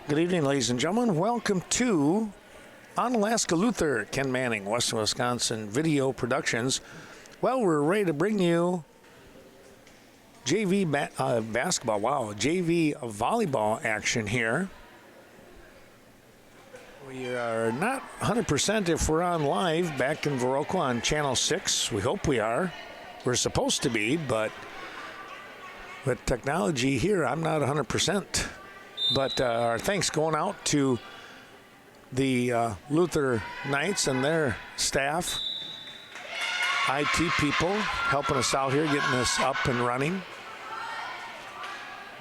Good evening, ladies and gentlemen. Welcome to Onalaska Luther, Ken Manning, Western Wisconsin Video Productions. Well, we're ready to bring you JV basketball, JV volleyball action here. We are not 100% if we're on live back in Viroqua on Channel 6. We hope we are. We're supposed to be, but with technology here, I'm not 100%. But our thanks going out to the Luther Knights and their staff, IT people helping us out here, getting us up and running.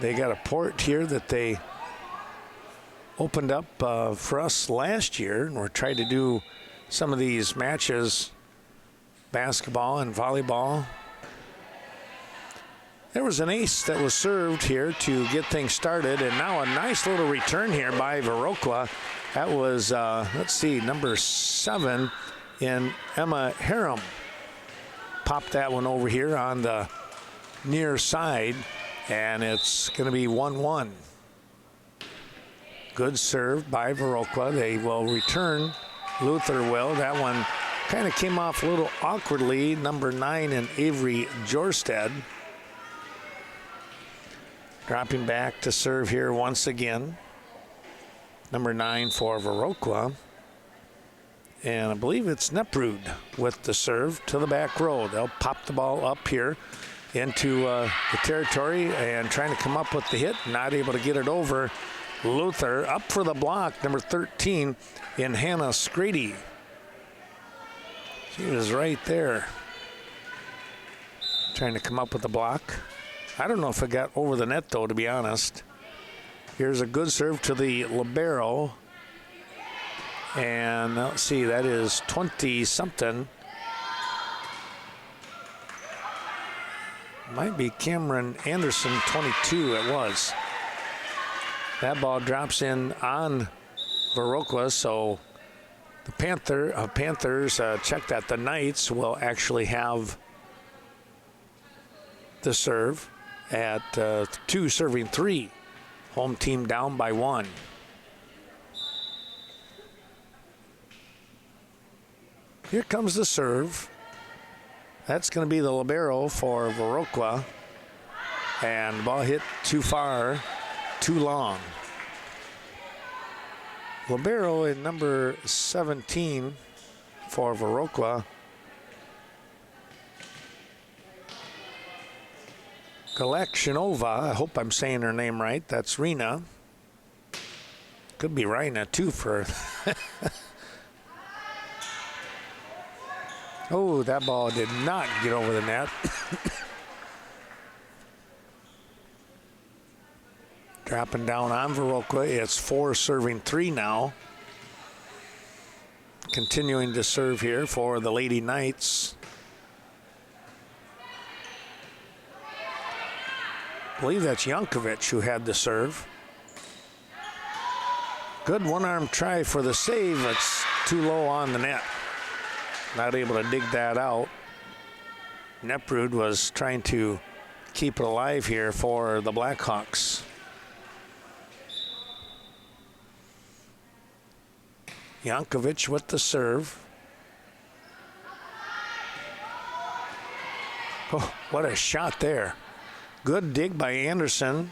They got a port here that they opened up for us last year, and we're trying to do some of these matches, basketball and volleyball. There was an ace that was served here to get things started, and now a nice little return here by Viroqua. That was, number 7 in Emma Harem. Popped that one over here on the near side, and it's going to be 1-1. Good serve by Viroqua. They will return. Luther will. That one kind of came off a little awkwardly. Number 9 in Avery Jorstead. Dropping back to serve here once again. Number 9 for Viroqua. And I believe it's Neprud with the serve to the back row. They'll pop the ball up here into the territory and trying to come up with the hit. Not able to get it over. Luther up for the block. Number 13 in Hannah Scrady. She was right there. Trying to come up with the block. I don't know if it got over the net, though, to be honest. Here's a good serve to the libero. And let's see, that is 20-something. Might be Cameron Anderson, 22, it was. That ball drops in on Viroqua, so the Panthers check that. The Knights will actually have the serve at 2 serving 3. Home team down by 1. Here comes the serve. That's going to be the libero for Viroqua. And the ball hit too far, too long. Libero in number 17 for Viroqua. Galakshynova, I hope I'm saying her name right. That's Rena. Could be Rina too for. Oh, that ball did not get over the net. Dropping down on Viroqua. It's 4 serving 3 now. Continuing to serve here for the Lady Knights. I believe that's Yankovic who had the serve. Good one-arm try for the save. It's too low on the net. Not able to dig that out. Neprud was trying to keep it alive here for the Blackhawks. Yankovic with the serve. Oh, what a shot there. Good dig by Anderson.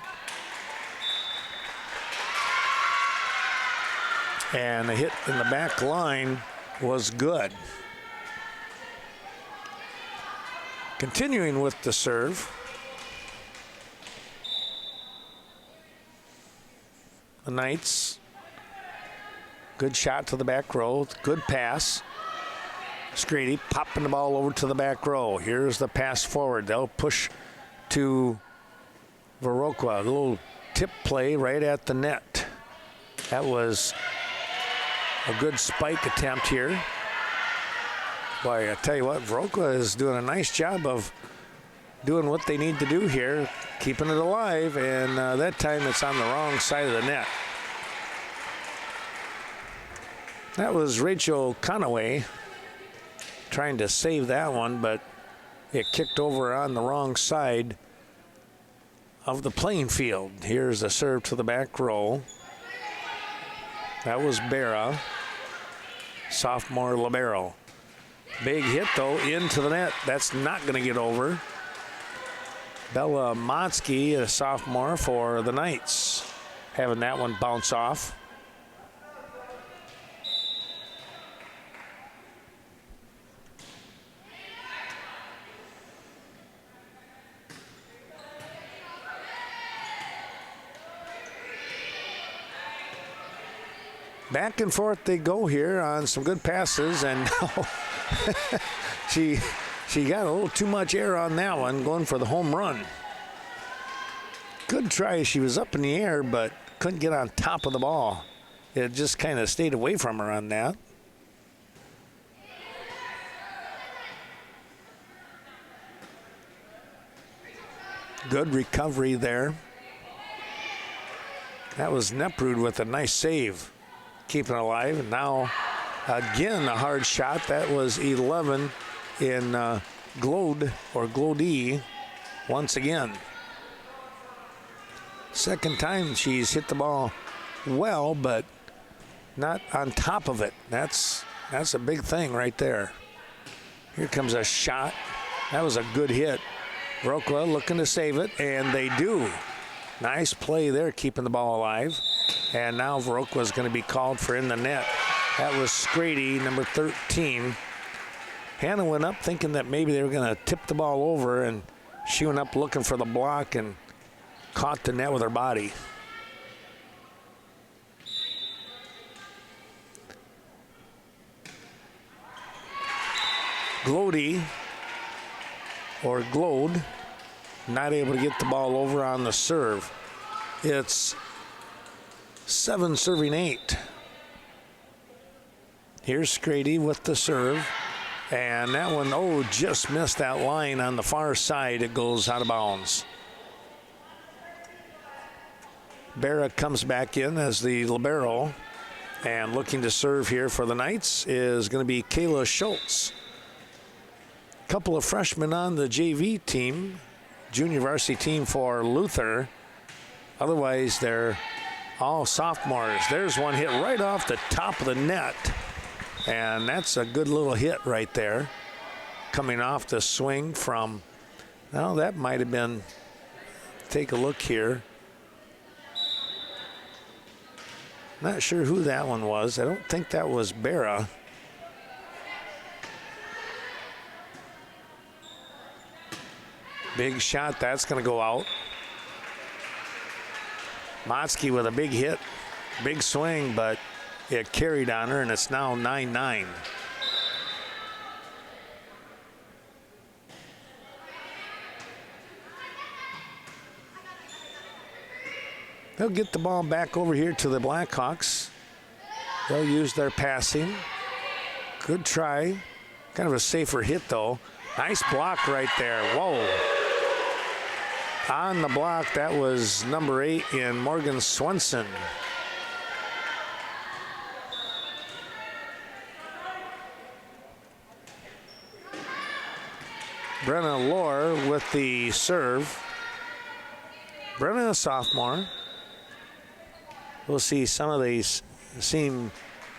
And the hit in the back line was good. Continuing with the serve. The Knights. Good shot to the back row. Good pass. Scrady popping the ball over to the back row. Here's the pass forward. They'll push to Viroqua. A little tip play right at the net. That was a good spike attempt here. Boy, I tell you what, Viroqua is doing a nice job of doing what they need to do here, keeping it alive, and that time it's on the wrong side of the net. That was Rachel Conaway trying to save that one, but it kicked over on the wrong side of the playing field. Here's a serve to the back row. That was Berra, sophomore libero. Big hit, though, into the net. That's not going to get over. Bella Motsky, a sophomore for the Knights, having that one bounce off. Back and forth they go here on some good passes, and now she got a little too much air on that one, going for the home run. Good try. She was up in the air, but couldn't get on top of the ball. It just kind of stayed away from her on that. Good recovery there. That was Neprud with a nice save, keeping it alive. And now, again, a hard shot. That was 11 in Glode, or Glody, once again. Second time she's hit the ball well, but not on top of it. That's a big thing right there. Here comes a shot. That was a good hit. Viroqua looking to save it, and they do. Nice play there, keeping the ball alive. And now Viroqua is going to be called for in the net. That was Scrady, number 13. Hannah went up thinking that maybe they were going to tip the ball over, and she went up looking for the block and caught the net with her body. Glody, or Glode, not able to get the ball over on the serve. It's 7 serving 8. Here's Scrady with the serve. And that one, just missed that line on the far side. It goes out of bounds. Berra comes back in as the libero. And looking to serve here for the Knights is going to be Kayla Schultz. A couple of freshmen on the JV team, junior varsity team for Luther. Otherwise, they're all sophomores. There's one hit right off the top of the net. And that's a good little hit right there. Coming off the swing from, well, that might have been, take a look here. Not sure who that one was. I don't think that was Berra. Big shot, that's going to go out. Motsky with a big hit, big swing, but it carried on her, and it's now 9-9. They'll get the ball back over here to the Blackhawks. They'll use their passing. Good try. Kind of a safer hit, though. Nice block right there. Whoa. On the block, that was number 8 in Morgan Swenson. Brenna Lohr with the serve. Brenna, a sophomore. We'll see some of these same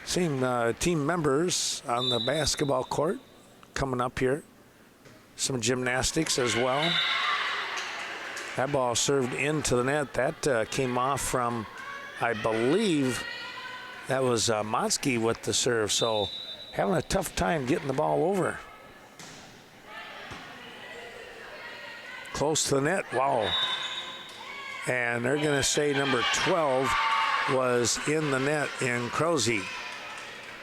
team members on the basketball court coming up here. Some gymnastics as well. That ball served into the net. That came off from, I believe, that was Motsky with the serve. So having a tough time getting the ball over. Close to the net. Wow. And they're going to say number 12 was in the net in Krause.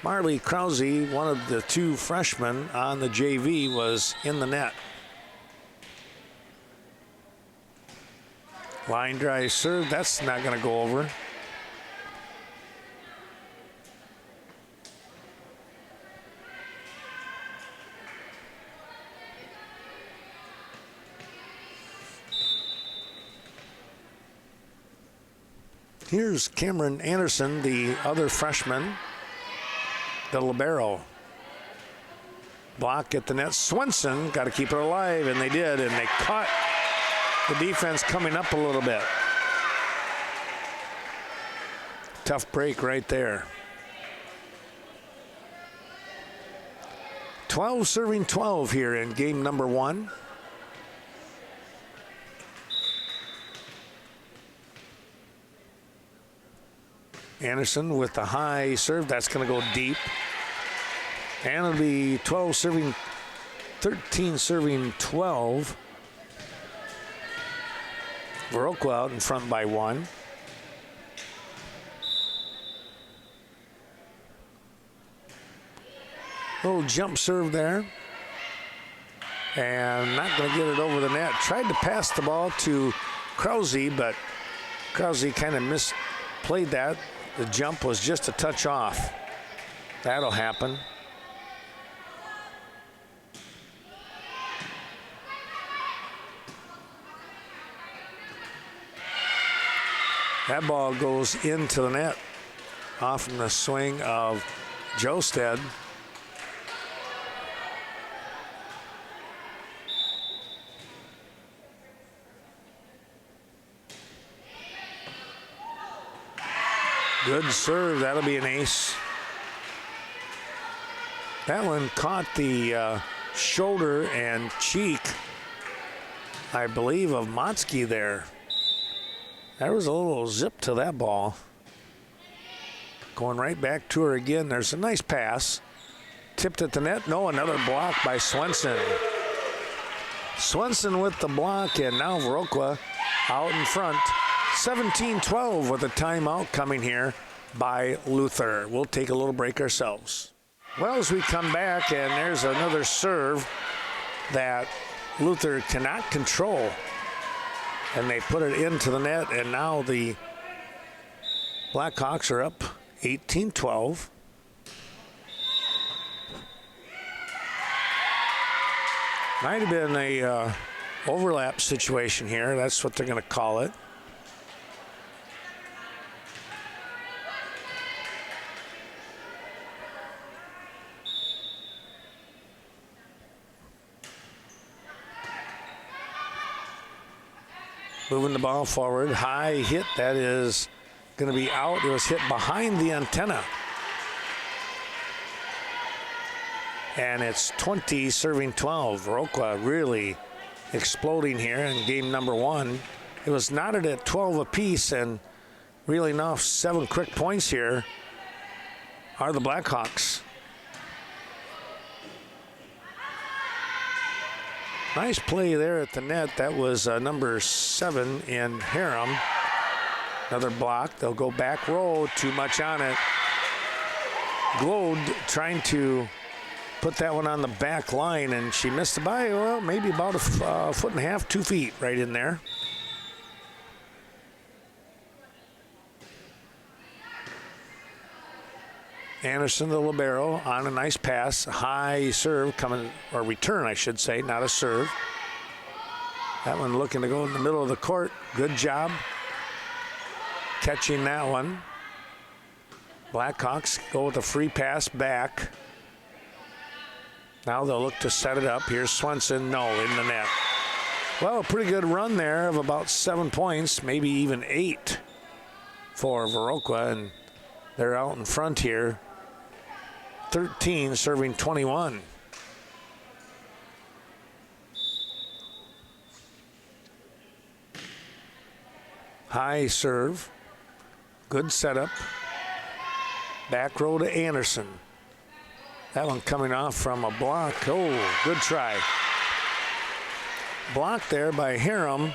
Marley Krause, one of the 2 freshmen on the JV, was in the net. Line drive serve, that's not going to go over. Here's Cameron Anderson, the other freshman, the libero. Block at the net. Swenson got to keep it alive, and they did, and they caught the defense coming up a little bit. tough break right there. 12 serving 12 here in game number 1. Anderson with the high serve. That's going to go deep. And it'll be 12 serving, 13 serving 12. Viroqua out in front by 1. Little jump serve there. And not going to get it over the net. Tried to pass the ball to Krause, but Krause kind of misplayed that. The jump was just a touch off. That'll happen. That ball goes into the net off from the swing of Josted. Good serve. That'll be an ace. That one caught the shoulder and cheek, I believe, of Motzke there. There was a little zip to that ball. Going right back to her again. There's a nice pass. Tipped at the net. No, another block by Swenson. Swenson with the block, and now Viroqua out in front. 17-12 with a timeout coming here by Luther. We'll take a little break ourselves. Well, as we come back, and there's another serve that Luther cannot control. And they put it into the net, and now the Blackhawks are up 18-12. Might have been a overlap situation here. That's what they're going to call it. Moving the ball forward, high hit, that is going to be out. It was hit behind the antenna. And it's 20 serving 12. Viroqua really exploding here in game number 1. It was knotted at 12 apiece, and really enough, 7 quick points here are the Blackhawks. Nice play there at the net. That was number 7 in Harum. Another block. They'll go back row. Too much on it. Glode trying to put that one on the back line, and she missed it by, well, maybe about a foot and a half, 2 feet right in there. Anderson, the libero, on a nice pass. High serve coming, or return, I should say, not a serve. That one looking to go in the middle of the court. Good job catching that one. Blackhawks go with a free pass back. Now they'll look to set it up. Here's Swenson, no, in the net. Well, a pretty good run there of about 7 points, maybe even 8 for Viroqua, and they're out in front here. 13 serving 21. High serve. Good setup. Back row to Anderson. That one coming off from a block. Oh, good try. Blocked there by Harum,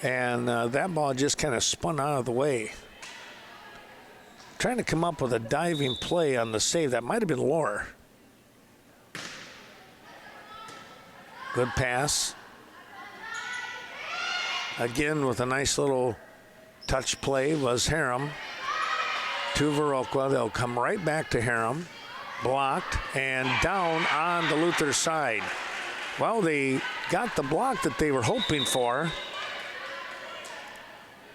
and that ball just kind of spun out of the way. Trying to come up with a diving play on the save. That might have been Lohr. Good pass. Again with a nice little touch play was Harum to Viroqua. They'll come right back to Harum. Blocked and down on the Luther side. Well, they got the block that they were hoping for.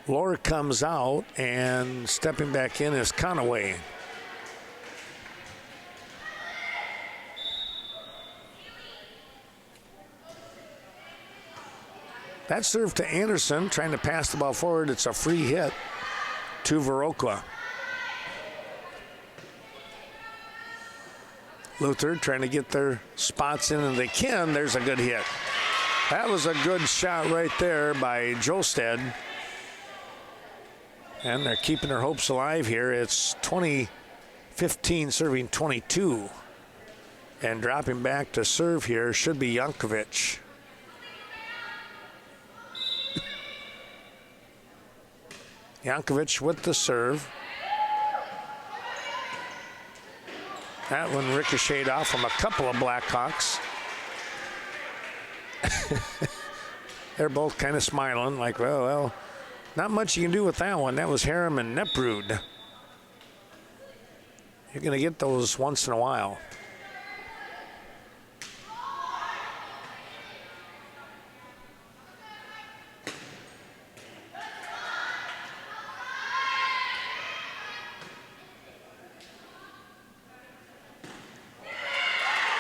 Lohr comes out, and stepping back in is Conaway. That serve to Anderson, trying to pass the ball forward. It's a free hit to Viroqua. Luther trying to get their spots in, and they can. There's a good hit. That was a good shot right there by Jolstad. And they're keeping their hopes alive here. It's 20-15 serving 22. And dropping back to serve here should be Yankovic. Yankovic with the serve. That one ricocheted off from a couple of Blackhawks. They're both kind of smiling like, well, not much you can do with that one. That was Harem and Neprud. You're going to get those once in a while.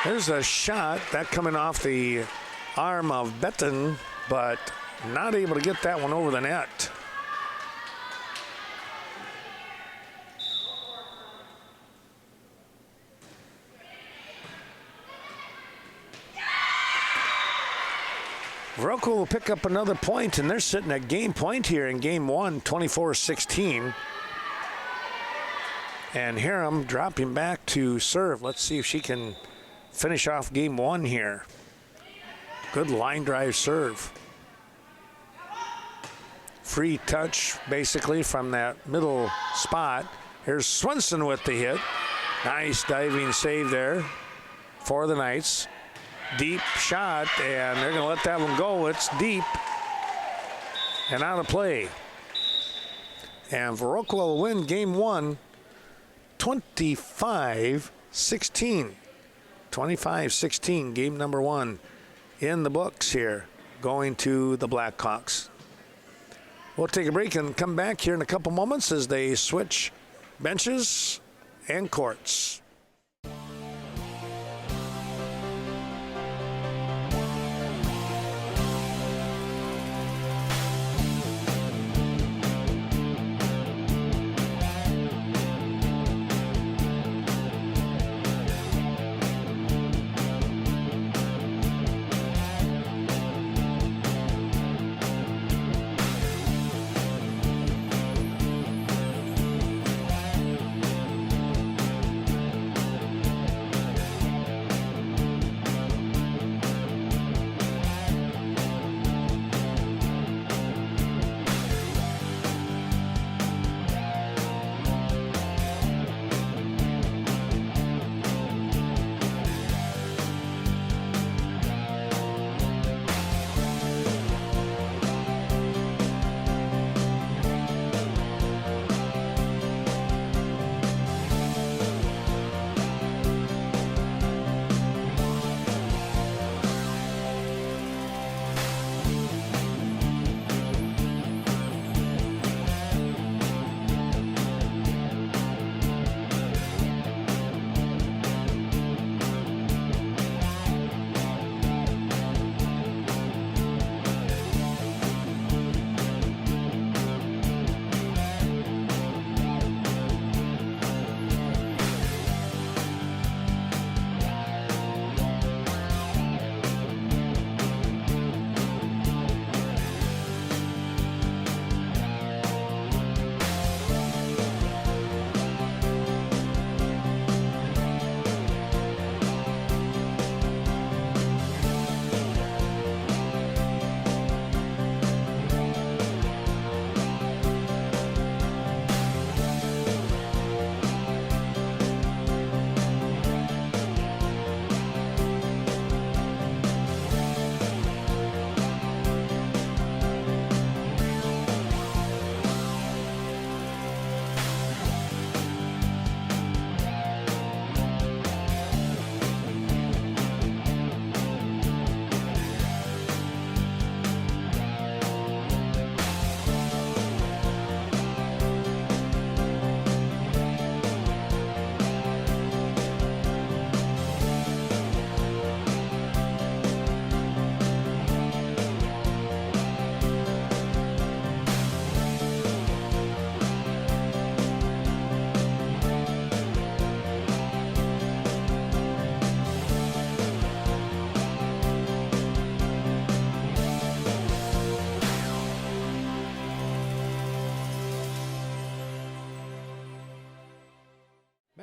There's a shot, that coming off the arm of Betten, but not able to get that one over the net. Viroqua will pick up another point, and they're sitting at game point here in game one, 24-16. And Harem dropping back to serve. Let's see if she can finish off game one here. Good line drive serve. Free touch basically from that middle spot. Here's Swenson with the hit. Nice diving save there for the Knights. Deep shot, and they're going to let that one go. It's deep and out of play. And Viroqua will win game one 25-16. 25-16, game number one in the books here, going to the Blackhawks. We'll take a break and come back here in a couple moments as they switch benches and courts.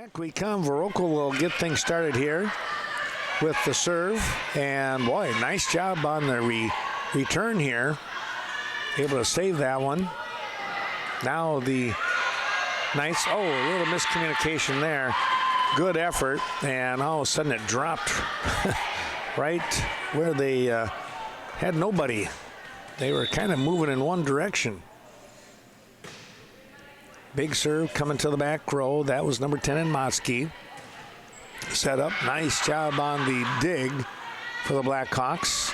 Back we come. Viroqua will get things started here with the serve. And boy, nice job on the return here. Able to save that one. Now the Knights, a little miscommunication there. Good effort, and all of a sudden it dropped right where they had nobody. They were kind of moving in one direction. Big serve coming to the back row. That was number 10 in Motzke. Set up. Nice job on the dig for the Blackhawks.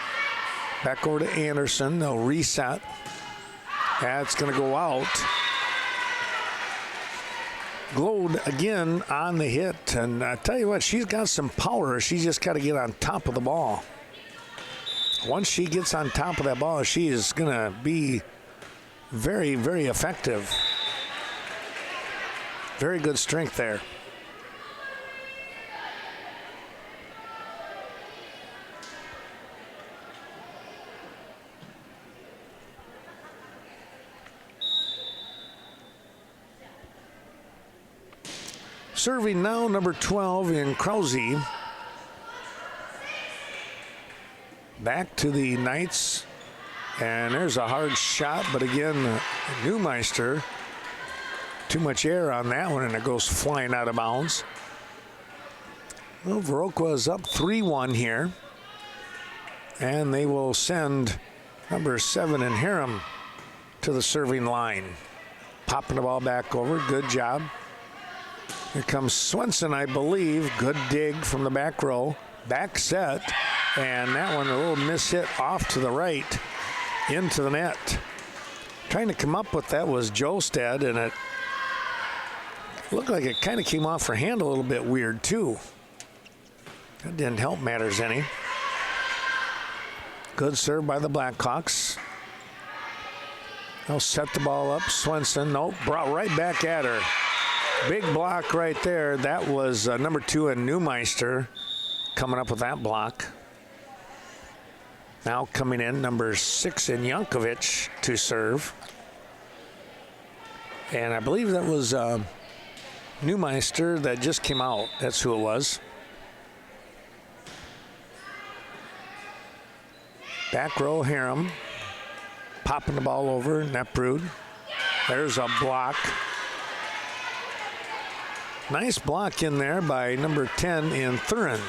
Back over to Anderson. They'll reset. That's going to go out. Glowed again on the hit. And I tell you what, she's got some power. She's just got to get on top of the ball. Once she gets on top of that ball, she is going to be very, very effective. Very good strength there. Serving now, number 12 in Krause. Back to the Knights. And there's a hard shot, but again, Neumeister. Too much air on that one, and it goes flying out of bounds. Well, Viroqua is up 3-1 here. And they will send number 7 in Hiram to the serving line. Popping the ball back over. Good job. Here comes Swenson, I believe. Good dig from the back row. Back set. And that one, a little miss hit off to the right into the net. Trying to come up with that was Jolstad, and it looked like it kind of came off her hand a little bit weird, too. That didn't help matters any. Good serve by the Blackhawks. They'll set the ball up. Swenson, nope, brought right back at her. Big block right there. That was number 2 in Neumeister coming up with that block. Now coming in, number 6 in Jankovic to serve. And I believe that was Neumeister that just came out. That's who it was. Back row, Hiram. Popping the ball over, Neprud. There's a block. Nice block in there by number 10 in Thurin.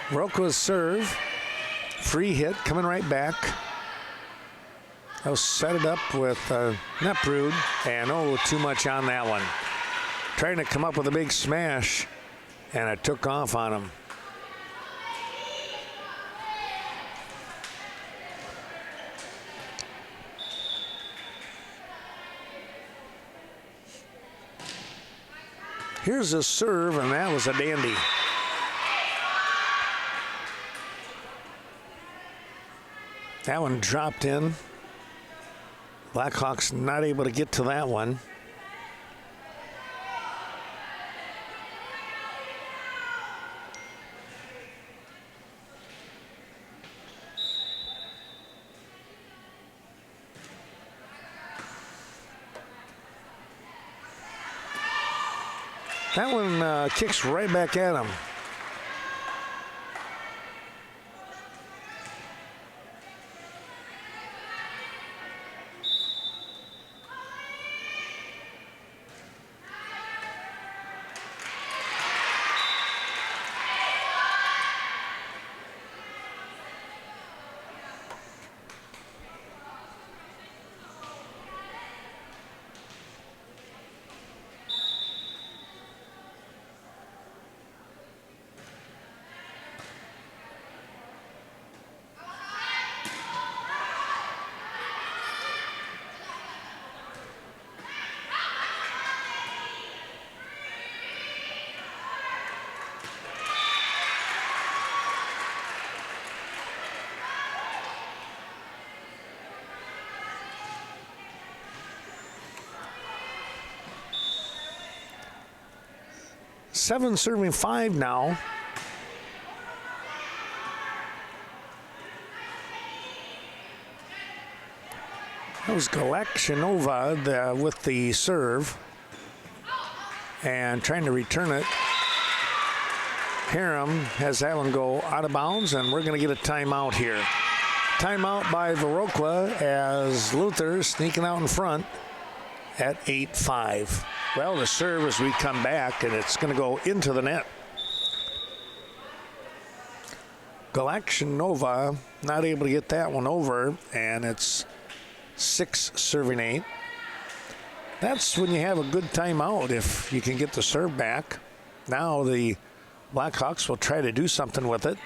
Viroqua's serve. Free hit coming right back. They'll set it up with Neprud. And too much on that one. Trying to come up with a big smash. And it took off on him. Here's a serve, and that was a dandy. That one dropped in. Blackhawks not able to get to that one. That one kicks right back at him. Seven serving 5 now. That was Galakshyanova with the serve and trying to return it. Harum has that one go out of bounds, and we're going to get a timeout here. Timeout by Viroqua as Luther sneaking out in front at 8-5. Well, the serve as we come back, and it's going to go into the net. Galakshyanova not able to get that one over, and it's 6-8. That's when you have a good timeout, if you can get the serve back. Now the Blackhawks will try to do something with it.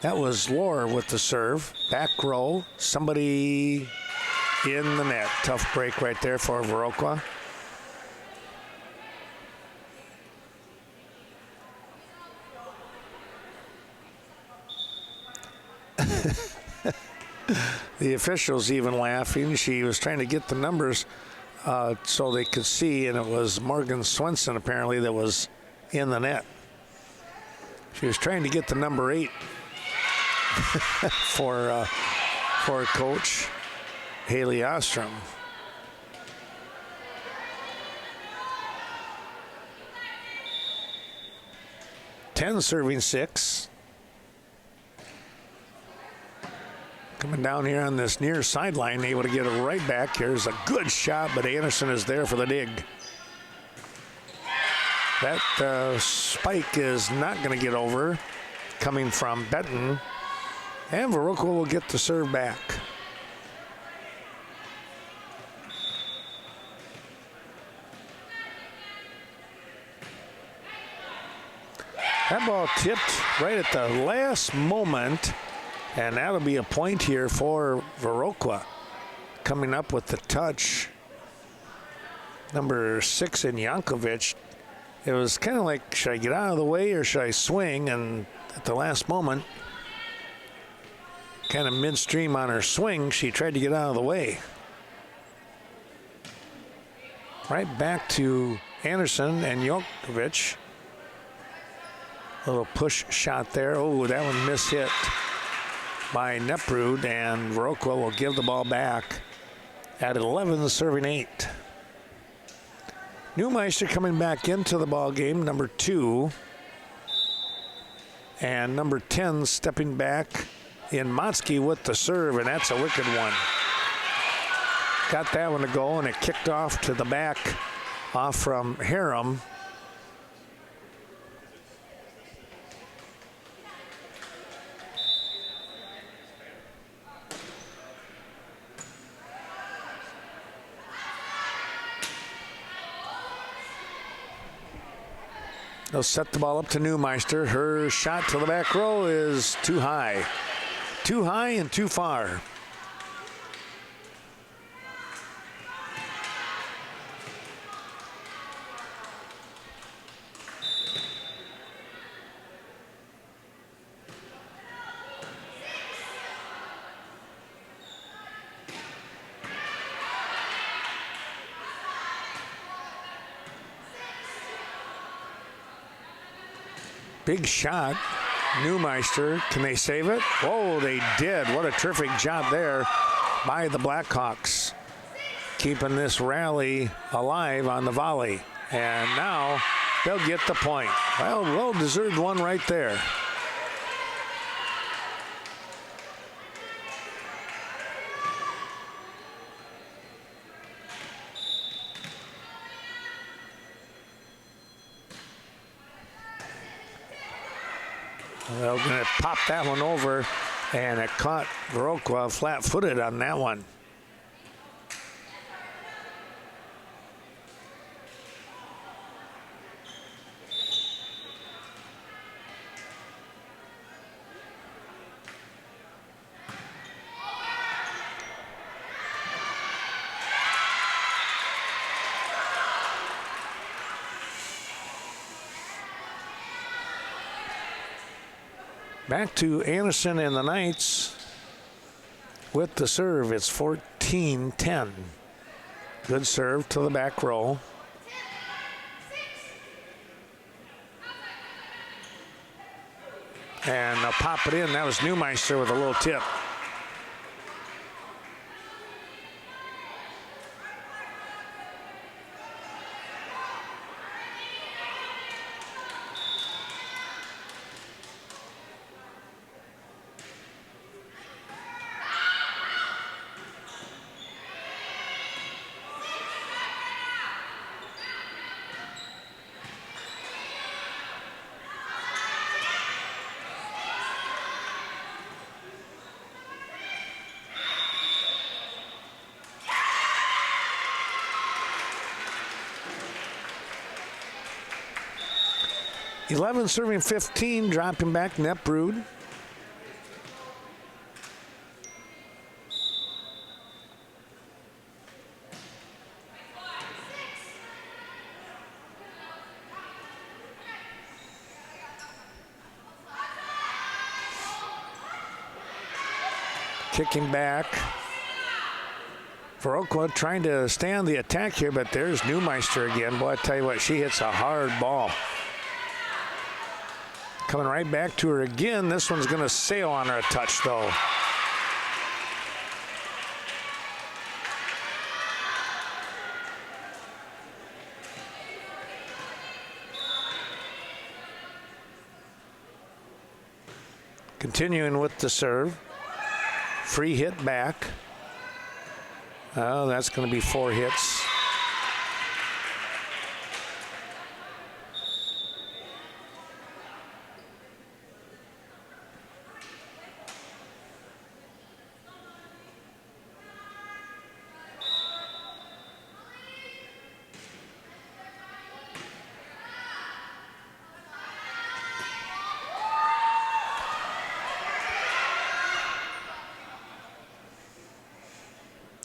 That was Lohr with the serve. Back row, somebody in the net. Tough break right there for Viroqua. The officials even laughing. She was trying to get the numbers so they could see, and it was Morgan Swenson apparently that was in the net. She was trying to get the number 8 for Coach Haley Ostrom. Ten serving 6. Coming down here on this near sideline, able to get it right back. Here's a good shot, but Anderson is there for the dig. That spike is not going to get over, coming from Benton. And Viroqua will get the serve back. That ball tipped right at the last moment. And that'll be a point here for Viroqua. Coming up with the touch. Number 6 in Yankovic. It was kind of like, should I get out of the way or should I swing? And at the last moment, kind of midstream on her swing, she tried to get out of the way. Right back to Anderson and Yankovic. Little push shot there. Oh, that one mishit by Neprud, and Viroqua will give the ball back at 11-8. Neumeister coming back into the ball game, number 2, and number 10 stepping back in Motzke with the serve, and that's a wicked one. Got that one to go, and it kicked off to the back, off from Harum. They'll set the ball up to Neumeister. Her shot to the back row is too high. Too high and too far. Big shot. Neumeister, can they save it? Oh, they did. What a terrific job there by the Blackhawks. Keeping this rally alive on the volley. And now they'll get the point. Well-deserved one right there. They're going to pop that one over, and it caught Viroqua flat-footed on that one. Back to Anderson and the Knights with the serve. It's 14-10. Good serve to the back row. And they'll pop it in. That was Neumeister with a little tip. 11 serving 15, dropping back, Neprud. Kicking back. Viroqua trying to stay on the attack here, but there's Neumeister again. Boy, I tell you what, she hits a hard ball. Coming right back to her again. This one's going to sail on her a touch, though. Continuing with the serve. Free hit back. Oh, that's going to be 4 hits.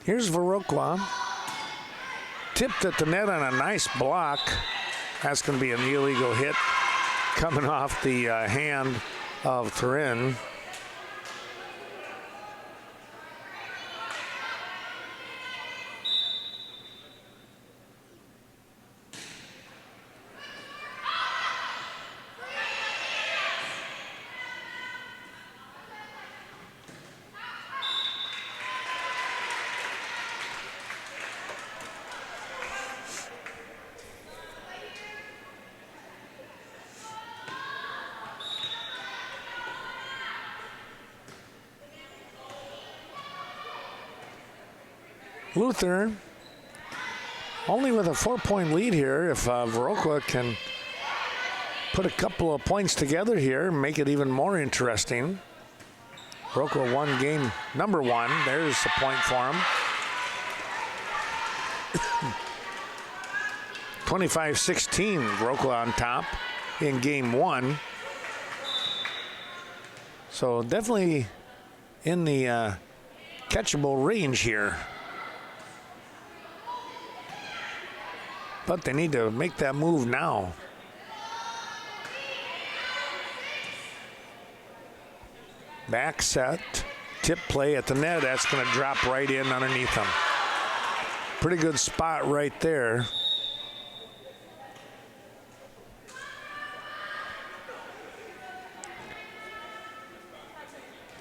Here's Viroqua. Tipped at the net on a nice block. That's going to be an illegal hit coming off the hand of Thurin. Luther only with a 4-point lead here. If Viroqua can put a couple of points together here, make it even more interesting. Viroqua won game number 1. There's a point for him. 25-16, Viroqua on top in game 1. So definitely in the catchable range here. But they need to make that move now. Back set, tip play at the net. That's going to drop right in underneath them. Pretty good spot right there.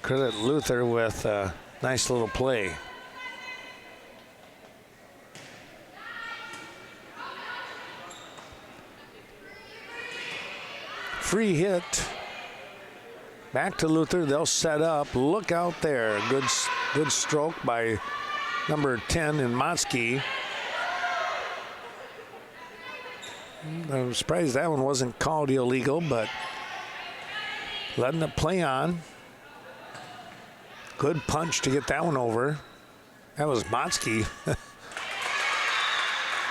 Credit Luther with a nice little play. Free hit. Back to Luther. They'll set up. Look out there. Good stroke by number 10 in Motzke. I'm surprised that one wasn't called illegal, but letting it play on. Good punch to get that one over. That was Motzke.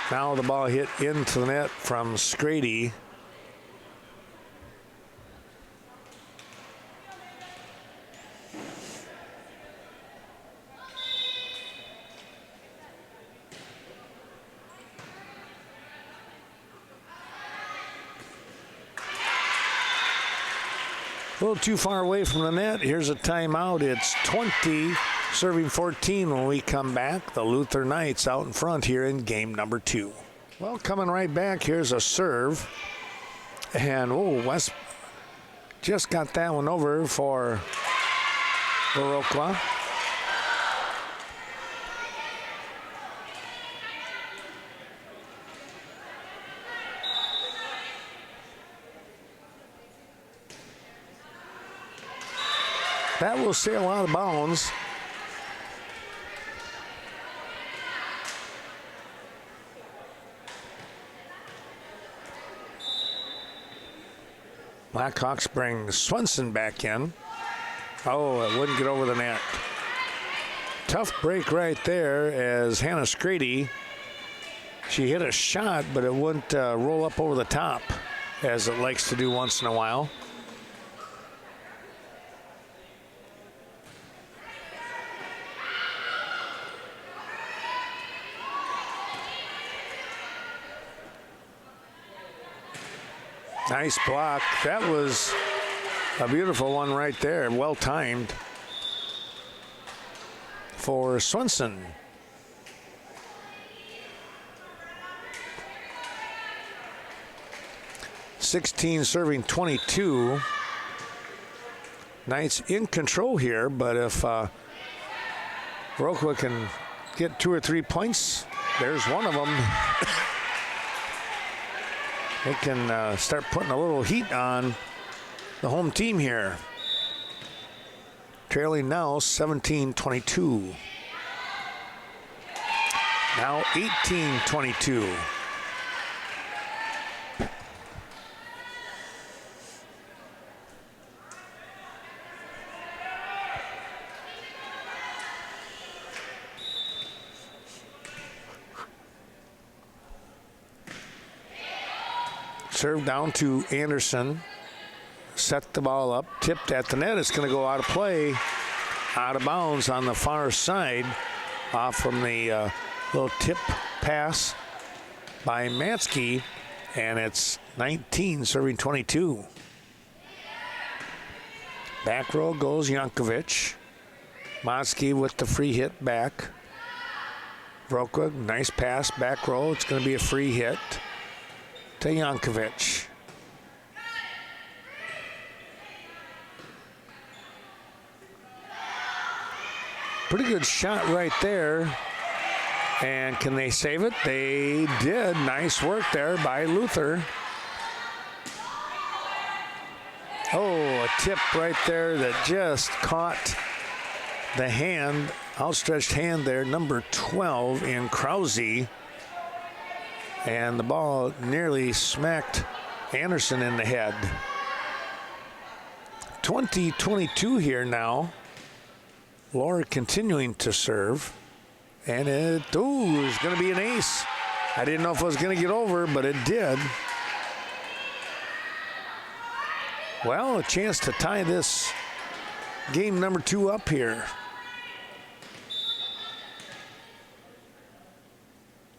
Now the ball hit into the net from Scrady. A little too far away from the net. Here's a timeout. It's 20, serving 14 when we come back. The Luther Knights out in front here in game number 2. Well, coming right back, here's a serve. And, oh, West just got that one over for Viroqua. That will sail out of bounds. Blackhawks bring Swenson back in. Oh, it wouldn't get over the net. Tough break right there as Hannah Scrady. She hit a shot, but it wouldn't roll up over the top as it likes to do once in a while. Nice block. That was a beautiful one right there. Well timed for Swenson. (16 serving 22). Knights in control here, but if Viroqua can get 2 or 3 points, there's one of them. They can start putting a little heat on the home team here. Trailing now 17-22. Now 18-22. Serve down to Anderson. Set the ball up, tipped at the net. It's going to go out of play, out of bounds on the far side, off from the little tip pass by Matsky, and it's 19 serving 22. Back row goes Yankovic. Matsky with the free hit back. Viroqua, nice pass, back row. It's going to be a free hit to Yankovic. Pretty good shot right there. And can they save it? They did. Nice work there by Luther. Oh, a tip right there that just caught the hand, outstretched hand there, number 12 in Krause. And the ball nearly smacked Anderson in the head. 20-22 here now. Laura continuing to serve. And it is going to be an ace. I didn't know if it was going to get over, but it did. Well, a chance to tie this game number 2 up here.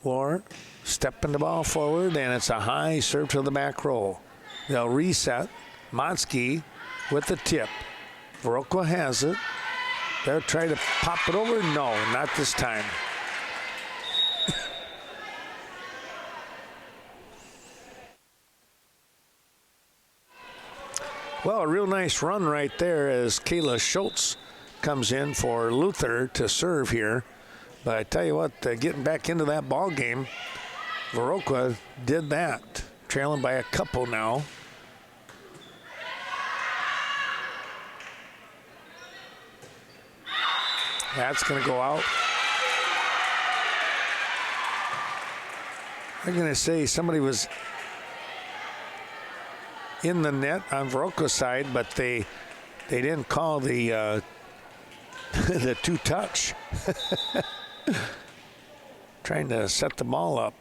Laura stepping the ball forward, and it's a high serve to the back row. They'll reset. Matsky with the tip. Viroqua has it. They'll try to pop it over. No, not this time. Well, a real nice run right there as Kayla Schultz comes in for Luther to serve here. But I tell you what, getting back into that ball game, Viroqua did that, trailing by a couple now. That's going to go out. I'm going to say somebody was in the net on Viroqua's side, but they didn't call the the 2-touch. Trying to set the ball up.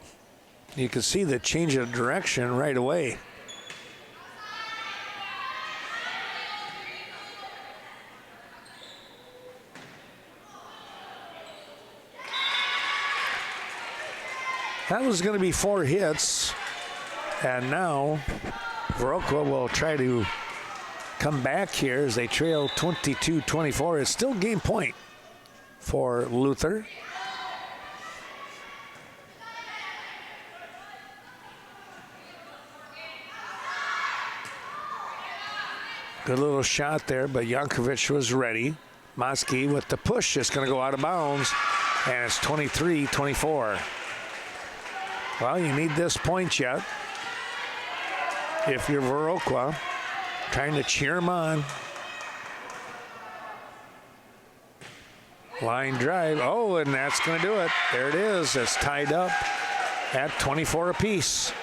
You can see the change of direction right away. That was going to be 4 hits, and now Viroqua will try to come back here as they trail 22-24. It's still game point for Luther. Good little shot there, but Yankovic was ready. Matsky with the push is going to go out of bounds, and it's 23-24. Well, you need this point yet. If you're Viroqua, trying to cheer them on. Line drive. Oh, and that's going to do it. There it is. It's tied up at 24 apiece.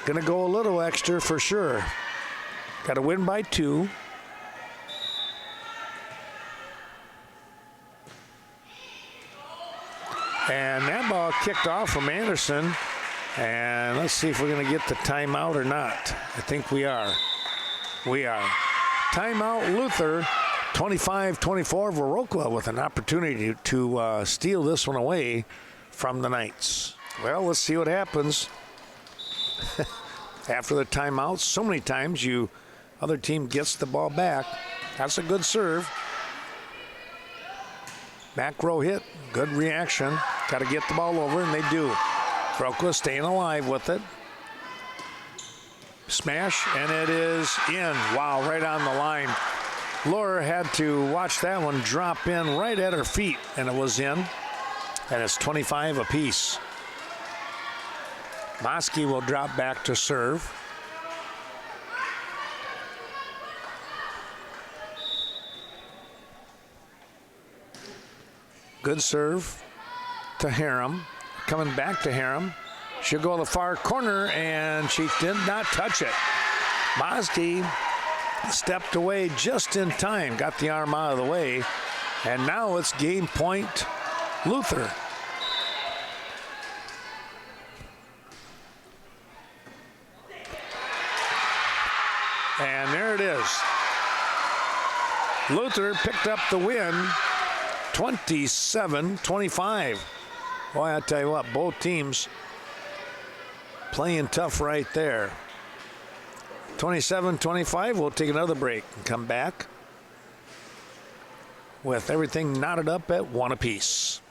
Going to go a little extra for sure. Got to win by 2. And that ball kicked off from Anderson. And let's see if we're going to get the timeout or not. I think we are. We are. Timeout, Luther. 25-24, Viroqua with an opportunity to steal this one away from the Knights. Well, let's see what happens. After the timeout, so many times other team gets the ball back. That's a good serve. Back row hit, good reaction. Got to get the ball over, and they do. Viroqua staying alive with it. Smash, and it is in. Wow, right on the line. Laura had to watch that one drop in right at her feet, and it was in. And it's 25 apiece. Mosky will drop back to serve. Good serve to Harum. Coming back to Harum. She'll go to the far corner, and she did not touch it. Mosky stepped away just in time, got the arm out of the way, and now it's game point Luther. And there it is. Luther picked up the win, 27-25. Boy, I tell you what, both teams playing tough right there. 27-25, we'll take another break and come back with everything knotted up at 1 apiece.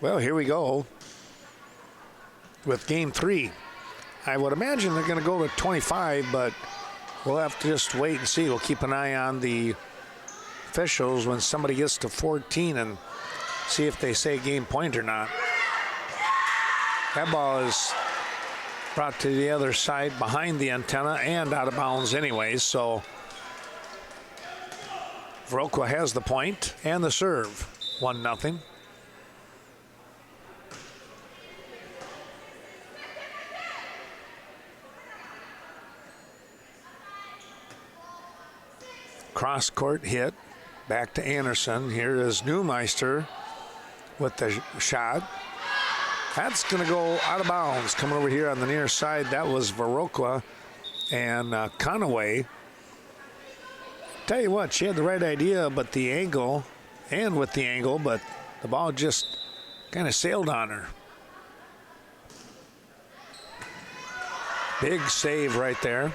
Well, here we go with game 3. I would imagine they're going to go to 25, but we'll have to just wait and see. We'll keep an eye on the officials when somebody gets to 14 and see if they say game point or not. That ball is brought to the other side behind the antenna and out of bounds anyways, so Viroqua has the point and the serve. 1-0. Cross court hit. Back to Anderson. Here is Neumeister with the shot. That's going to go out of bounds. Coming over here on the near side, that was Viroqua and Conaway. Tell you what, she had the right idea, but the angle, and with the angle, but the ball just kind of sailed on her. Big save right there.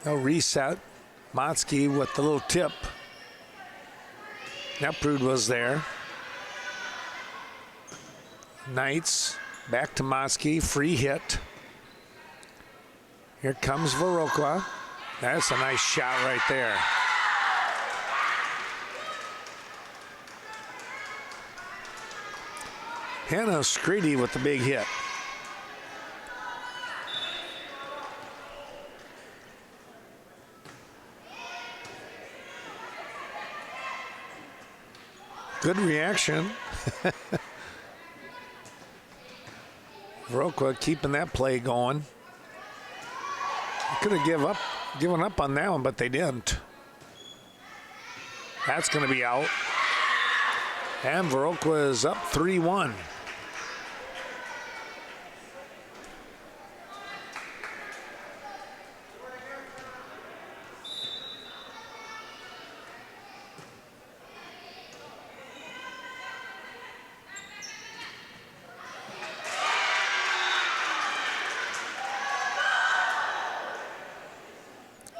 They'll reset. Motzke with the little tip. Neprud was there. Knights back to Motzke, free hit. Here comes Viroqua. That's a nice shot right there. Hannah Screedy with the big hit. Good reaction. Viroqua keeping that play going. Could have given up on that one, but they didn't. That's going to be out. And Viroqua is up 3-1.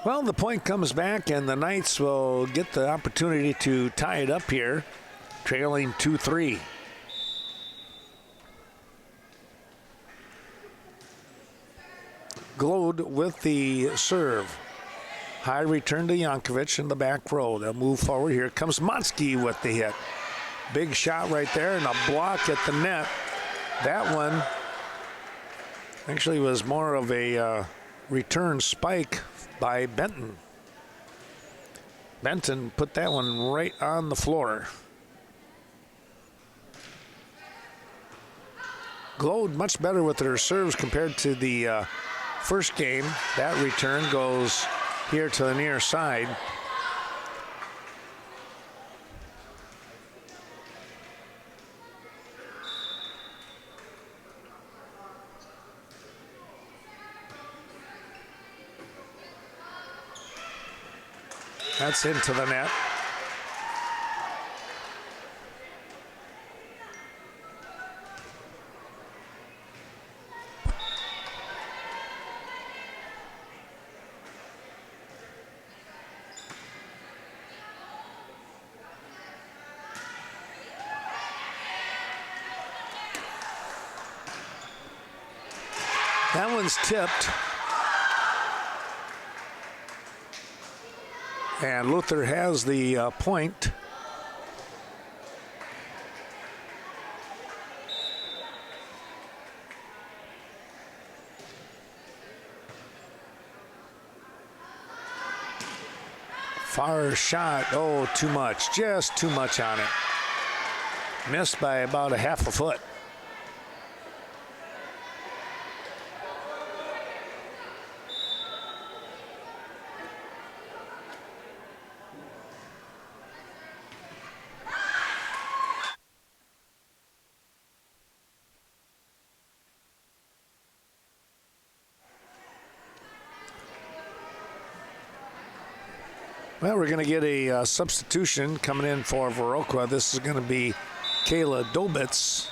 Well, the point comes back, and the Knights will get the opportunity to tie it up here, trailing 2-3. Glode with the serve. High return to Yankovic in the back row. They'll move forward. Here comes Motzke with the hit. Big shot right there, and a block at the net. That one actually was more of a return spike by Benton. Benton put that one right on the floor. Glode much better with her serves compared to the first game. That return goes here to the near side. That's into the net. That one's tipped. And Luther has the point. Far shot, oh, too much, just too much on it. Missed by about a half a foot. Well, we're going to get a substitution coming in for Viroqua. This is going to be Kayla Dobitz.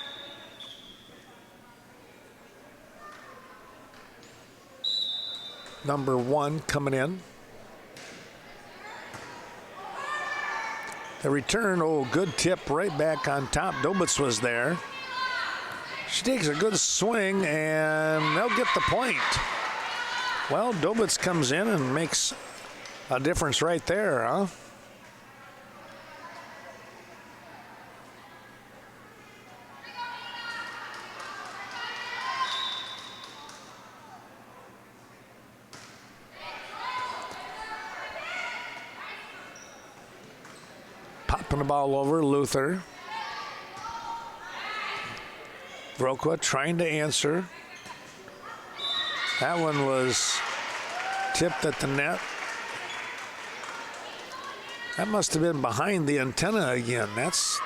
Number 1 coming in. The return, oh, good tip right back on top. Dobitz was there. She takes a good swing, and they'll get the point. Well, Dobitz comes in and makes a difference right there, huh? popping the ball over. Luther. Viroqua trying to answer. That one was tipped at the net. That must have been behind the antenna again. That's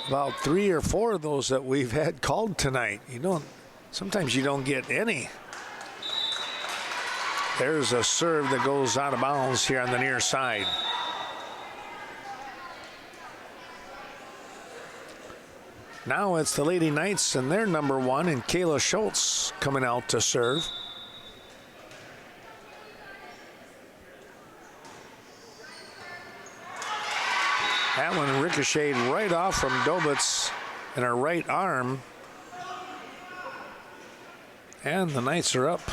about 3 or 4 of those that we've had called tonight. Sometimes you don't get any. There's a serve that goes out of bounds here on the near side. Now it's the Lady Knights and their number 1, and Kayla Schultz coming out to serve. That one ricocheted right off from Dobitz in her right arm. And the Knights are up.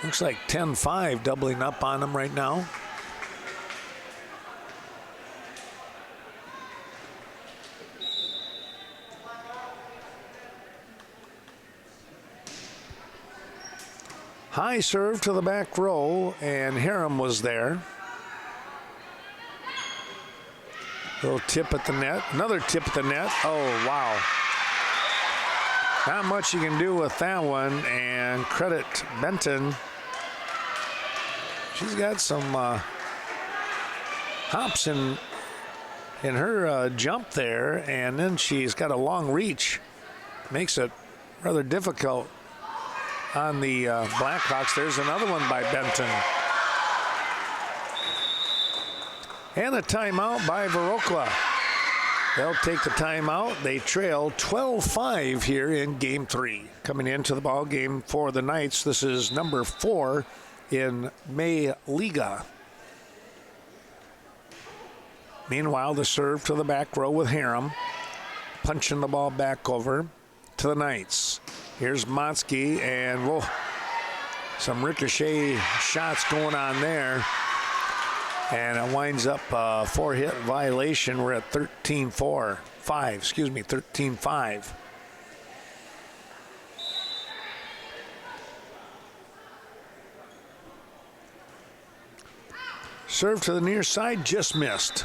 Looks like 10-5, doubling up on them right now. High serve to the back row, and Harum was there. Little tip at the net. Another tip at the net. Oh, wow. Not much you can do with that one, and credit Benton. She's got some hops in her jump there, and then she's got a long reach. Makes it rather difficult on the Blackhawks. There's another one by Benton. And a timeout by Viroqua. They'll take the timeout. They trail 12-5 here in Game 3. Coming into the ball game for the Knights, this is number 4 in May Liga. Meanwhile, the serve to the back row with Harum. Punching the ball back over to the Knights. Here's Motzke, and whoa, some ricochet shots going on there. And it winds up a 4-hit violation. We're at 13-5. Serve to the near side, just missed.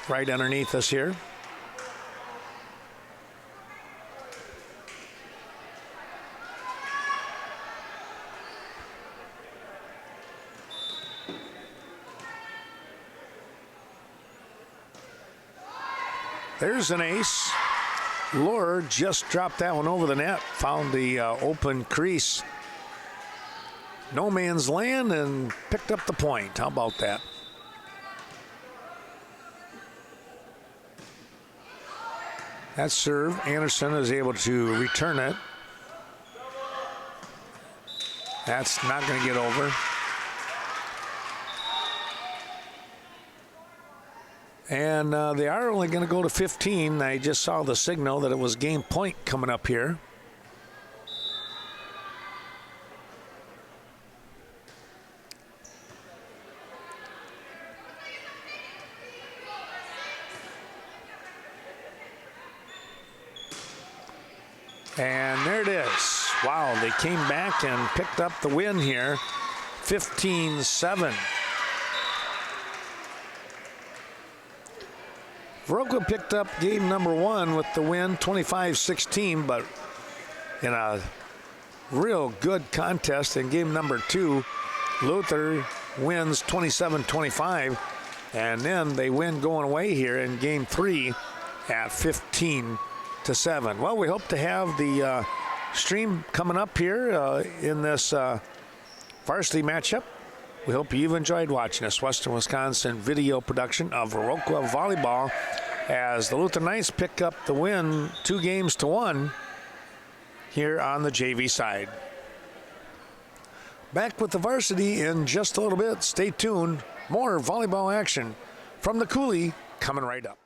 Right underneath us here. There's an ace. Luhr just dropped that one over the net, found the open crease. No man's land, and picked up the point. How about that? That serve, Anderson is able to return it. That's not going to get over. And they are only going to go to 15. I just saw the signal that it was game point coming up here. And there it is. Wow, they came back and picked up the win here. 15-7. Viroqua picked up game number 1 with the win, 25-16, but in a real good contest in game number 2, Luther wins 27-25, and then they win going away here in game 3 at 15-7. Well, we hope to have the stream coming up here in this varsity matchup. We hope you've enjoyed watching this Western Wisconsin video production of Viroqua Volleyball as the Luther Knights pick up the win 2-1 here on the JV side. Back with the varsity in just a little bit. Stay tuned. More volleyball action from the Coulee coming right up.